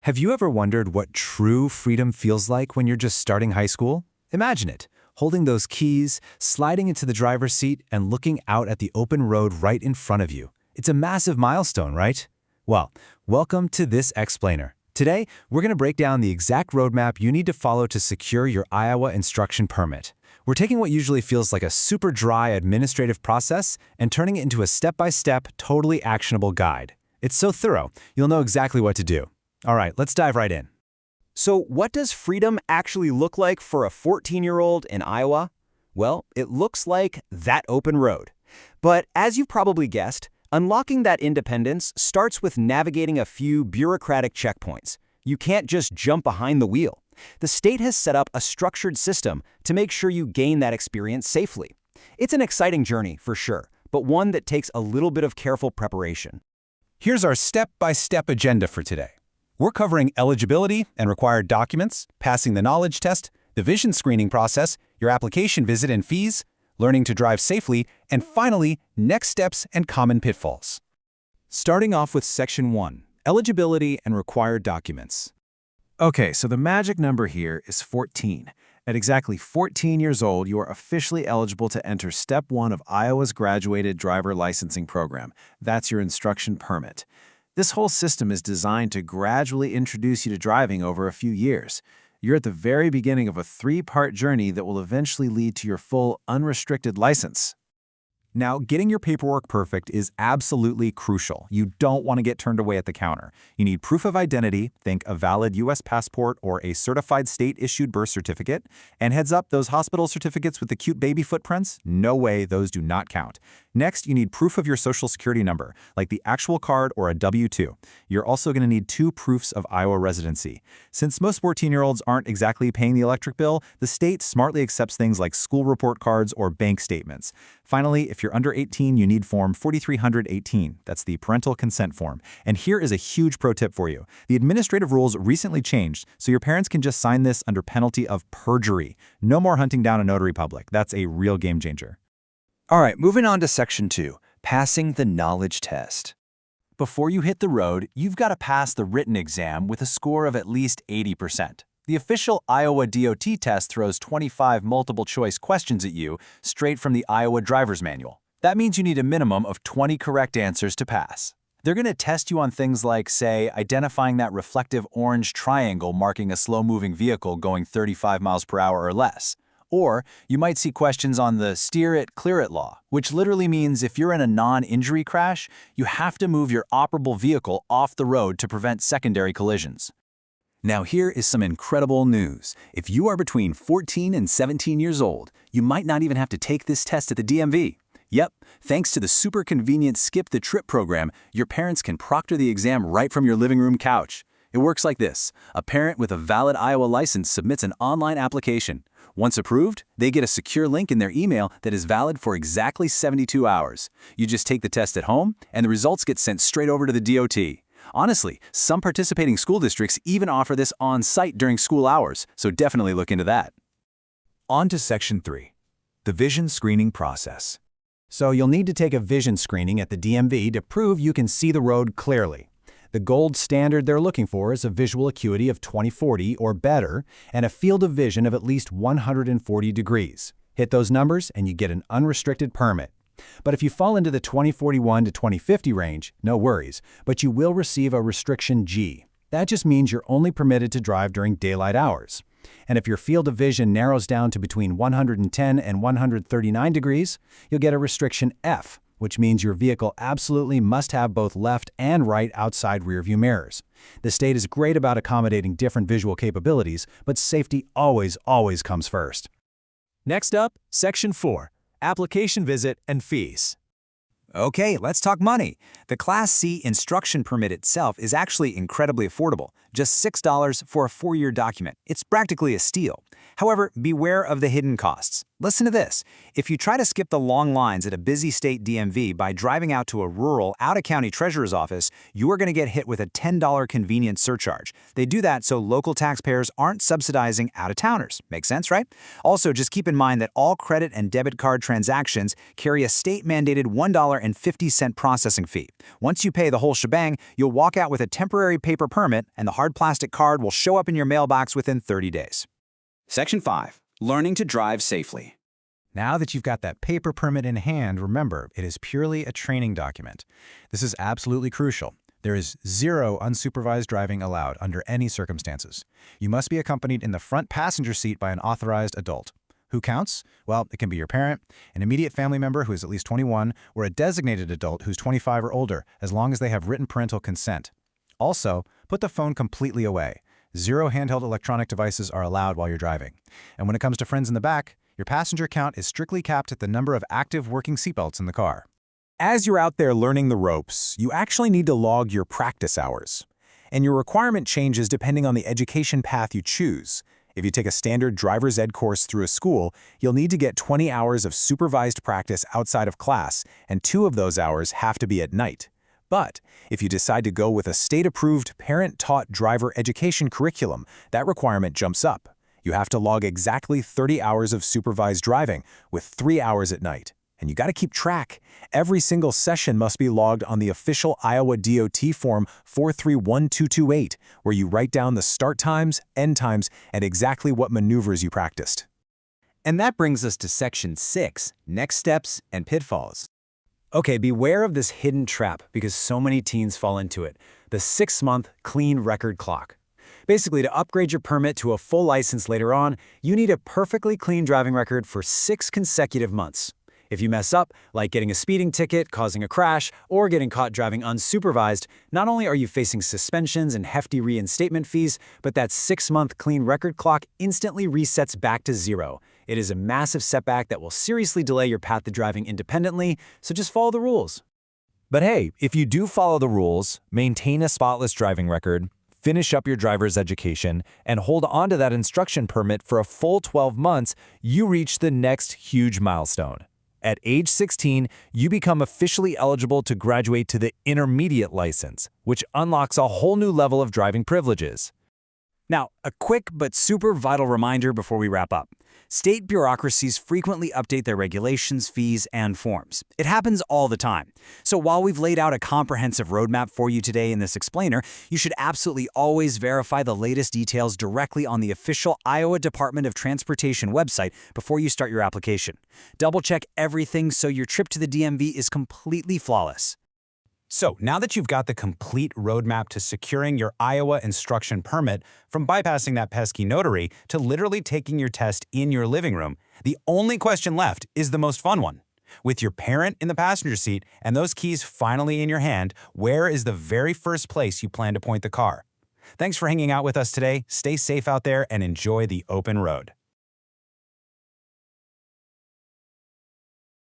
Have you ever wondered what true freedom feels like when you're just starting high school? Imagine it, holding those keys, sliding into the driver's seat, and looking out at the open road right in front of you. It's a massive milestone, right? Well, welcome to this explainer. Today, we're going to break down the exact roadmap you need to follow to secure your Iowa instruction permit. We're taking what usually feels like a super dry administrative process and turning it into a step-by-step, totally actionable guide. It's so thorough, you'll know exactly what to do. All right, let's dive right in. So what does freedom actually look like for a 14-year-old in Iowa? Well, it looks like that open road. But as you've probably guessed, unlocking that independence starts with navigating a few bureaucratic checkpoints. You can't just jump behind the wheel. The state has set up a structured system to make sure you gain that experience safely. It's an exciting journey, for sure, but one that takes a little bit of careful preparation. Here's our step-by-step agenda for today. We're covering eligibility and required documents, passing the knowledge test, the vision screening process, your application visit and fees, learning to drive safely, and finally, next steps and common pitfalls. Starting off with Section 1, Eligibility and Required Documents. Okay, so the magic number here is 14. At exactly 14 years old, you are officially eligible to enter Step 1 of Iowa's graduated driver licensing program. That's your instruction permit. This whole system is designed to gradually introduce you to driving over a few years. You're at the very beginning of a three-part journey that will eventually lead to your full, unrestricted license. Now, getting your paperwork perfect is absolutely crucial. You don't want to get turned away at the counter. You need proof of identity, think a valid U.S. passport or a certified state-issued birth certificate. And heads up, those hospital certificates with the cute baby footprints? No way, those do not count. Next, you need proof of your social security number, like the actual card or a W-2. You're also going to need 2 proofs of Iowa residency. Since most 14-year-olds aren't exactly paying the electric bill, the state smartly accepts things like school report cards or bank statements. Finally, if you're under 18, you need Form 4318. That's the parental consent form. And here is a huge pro tip for you. The administrative rules recently changed, so your parents can just sign this under penalty of perjury. No more hunting down a notary public. That's a real game changer. All right, moving on to Section 2, passing the knowledge test. Before you hit the road, you've got to pass the written exam with a score of at least 80%. The official Iowa DOT test throws 25 multiple-choice questions at you straight from the Iowa Driver's Manual. That means you need a minimum of 20 correct answers to pass. They're going to test you on things like, say, identifying that reflective orange triangle marking a slow-moving vehicle going 35 miles per hour or less. Or you might see questions on the steer it, clear it law, which literally means if you're in a non-injury crash, you have to move your operable vehicle off the road to prevent secondary collisions. Now here is some incredible news. If you are between 14 and 17 years old, you might not even have to take this test at the DMV. Yep, thanks to the super convenient Skip the Trip program, your parents can proctor the exam right from your living room couch. It works like this. A parent with a valid Iowa license submits an online application. Once approved, they get a secure link in their email that is valid for exactly 72 hours. You just take the test at home, and the results get sent straight over to the DOT. Honestly, some participating school districts even offer this on-site during school hours, so definitely look into that. On to Section 3, the vision screening process. So you'll need to take a vision screening at the DMV to prove you can see the road clearly. The gold standard they're looking for is a visual acuity of 20/40 or better and a field of vision of at least 140 degrees. Hit those numbers and you get an unrestricted permit. But if you fall into the 2041 to 2050 range, no worries, but you will receive a restriction G. That just means you're only permitted to drive during daylight hours. And if your field of vision narrows down to between 110 and 139 degrees, you'll get a restriction F, which means your vehicle absolutely must have both left and right outside rearview mirrors. The state is great about accommodating different visual capabilities, but safety always comes first. Next up, Section 4, Application Visit and Fees. Okay, let's talk money. The Class C instruction permit itself is actually incredibly affordable, just $6 for a 4-year document. It's practically a steal. However, beware of the hidden costs. Listen to this. If you try to skip the long lines at a busy state DMV by driving out to a rural, out-of-county treasurer's office, you are going to get hit with a $10 convenience surcharge. They do that so local taxpayers aren't subsidizing out-of-towners. Makes sense, right? Also, just keep in mind that all credit and debit card transactions carry a state-mandated $1.50 processing fee. Once you pay the whole shebang, you'll walk out with a temporary paper permit, and the hard plastic card will show up in your mailbox within 30 days. Section 5. Learning to drive safely. Now that you've got that paper permit in hand, remember, it is purely a training document. This is absolutely crucial. There is zero unsupervised driving allowed under any circumstances. You must be accompanied in the front passenger seat by an authorized adult. Who counts? Well, it can be your parent, an immediate family member who is at least 21, or a designated adult who's 25 or older, as long as they have written parental consent. Also, put the phone completely away. Zero handheld electronic devices are allowed while you're driving. And when it comes to friends in the back, your passenger count is strictly capped at the number of active working seatbelts in the car. As you're out there learning the ropes, you actually need to log your practice hours. And your requirement changes depending on the education path you choose. If you take a standard driver's ed course through a school, you'll need to get 20 hours of supervised practice outside of class, and 2 of those hours have to be at night. But if you decide to go with a state-approved, parent-taught driver education curriculum, that requirement jumps up. You have to log exactly 30 hours of supervised driving, with 3 hours at night. And you got to keep track. Every single session must be logged on the official Iowa DOT form 431228, where you write down the start times, end times, and exactly what maneuvers you practiced. And that brings us to Section 6, Next Steps and Pitfalls. Okay, beware of this hidden trap because so many teens fall into it, the 6-month clean record clock. Basically, to upgrade your permit to a full license later on, you need a perfectly clean driving record for 6 consecutive months. If you mess up, like getting a speeding ticket, causing a crash, or getting caught driving unsupervised, not only are you facing suspensions and hefty reinstatement fees, but that 6-month clean record clock instantly resets back to 0. It is a massive setback that will seriously delay your path to driving independently, so just follow the rules. But hey, if you do follow the rules, maintain a spotless driving record, finish up your driver's education, and hold on to that instruction permit for a full 12 months, you reach the next huge milestone. At age 16, you become officially eligible to graduate to the intermediate license, which unlocks a whole new level of driving privileges. Now, a quick but super vital reminder before we wrap up. State bureaucracies frequently update their regulations, fees, and forms. It happens all the time. So while we've laid out a comprehensive roadmap for you today in this explainer, you should absolutely always verify the latest details directly on the official Iowa Department of Transportation website before you start your application. Double-check everything so your trip to the DMV is completely flawless. So, now that you've got the complete roadmap to securing your Iowa instruction permit, from bypassing that pesky notary to literally taking your test in your living room, the only question left is the most fun one. With your parent in the passenger seat and those keys finally in your hand, where is the very first place you plan to point the car? Thanks for hanging out with us today. Stay safe out there and enjoy the open road.